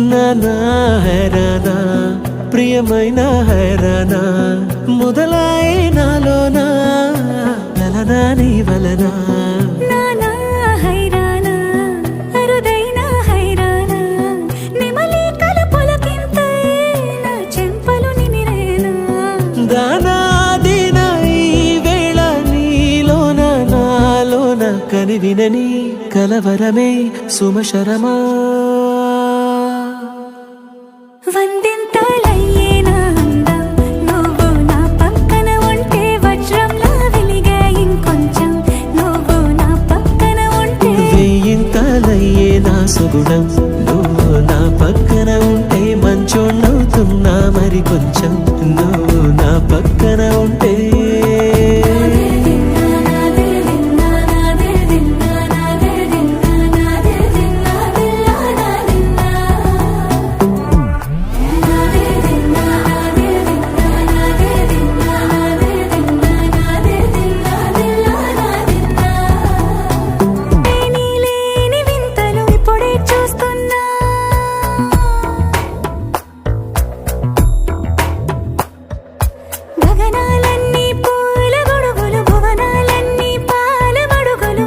నానా హైరానా ప్రియమైన హైరానా మొదలాయే నాలోనా లలనా నీ వలనా నానా హైరానా అరుదైన హైరానా నిమలి కలుపులకింతై నా చెంపలు నిమిరేనా దానా దినా ఈ వేళ నీలోన నాలోన కనివినని కలవరమే సుమశరమా వందింతలయ్యే నా అందం నువ్వు నా పక్కన ఉంటే వజ్రంలా వెలిగే ఇంకొంచెం నువ్వు నా పక్కన ఉంటే వేయింతలయ్యే నా సుగుణం నువ్వు నా పక్కన ఉంటే మంచోణ్ణవుతున్నా మరి కొంచెం నువ్వు నా పక్కన ఉంటే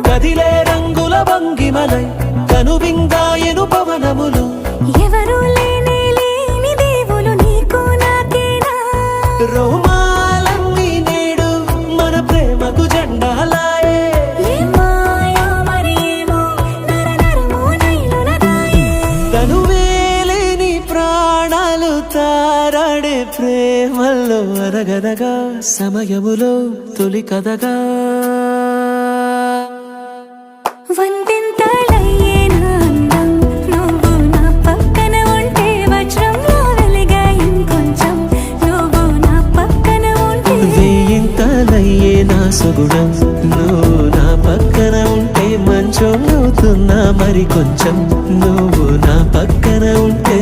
కదిలే రంగుల భంగిమలై కనువిందాయను పవనములు ఎవరు లేని లేని దేవులు నీకు నాకేనా రోమాలన్నీ నేడు మన ప్రేమకు జెండాలాయే మాయో మరేమో నరనరమో నైలున దాయే తనువేలేని ప్రాణాలు తారాడే ప్రేమల్లో అరగదగా సమయములో తొలి కదగా వందింతలయ్యే నా అందం నువ్వు నా పక్కన ఉంటే వజ్రంలా వెలిగే ఇంకొంచెం నువ్వు నా పక్కన ఉంటే వేయింతలయ్యే నా సుగుణం నువ్వు నా పక్కన ఉంటే మంచోణ్ణవుతున్నా మరి కొంచెం నువ్వు నా పక్కన ఉంటే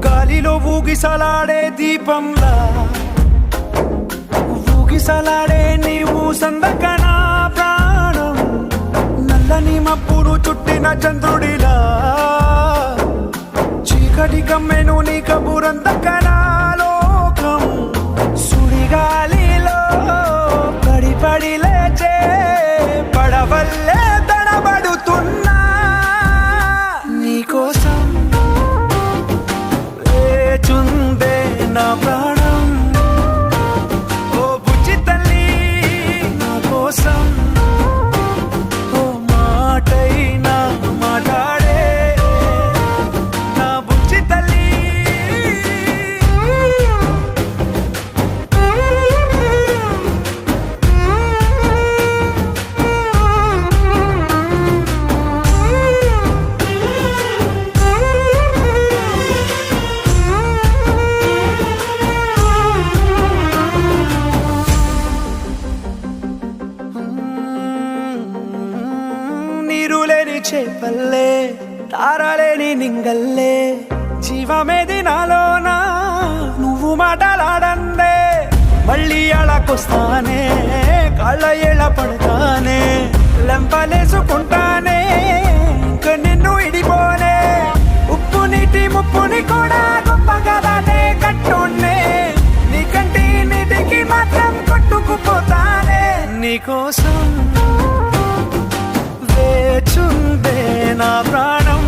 గాలిలో ఊగిసలాడే దీపంలా ఊగిసలాడే నీవు సందకనా ప్రాణం నల్లని మబ్బును చుట్టిన చంద్రుడిలా చీకటి కమ్మెను నీ కబురందకనా లోకం సుడిగాలిలో పడి పడి లేచే పడవల్లే తడబడుతున్నా నీకోసం వేచుందే నా ప్రాణం ఓ బుజ్జి తల్లి నా కోసం ఓ మాటైనా మాట్లాడే నా బుజ్జి తల్లి నీరులేని చేపల్లే తారలేని నింగల్లే జీవమేది నాలోనా నువ్వు మాటలాడందే మళ్ళీ అళకొస్తానే కాళ్ళ ఏళ్ళ పడతానే లెంపలేసుకుంటానే ఇంక నిన్ను ఇడిపోనే ఉప్పు నీటి ముప్పుని కూడా గొప్పగా దానే కట్టున్నే నీ కంటి నీటికి మాత్రం కొట్టుకుపోతానే నీకోసం వేచుందే నా ప్రాణం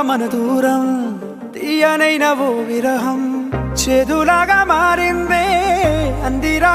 మన దూరం తీయనైన ఓ విరహం చేదులాగా మారిందే అందిరా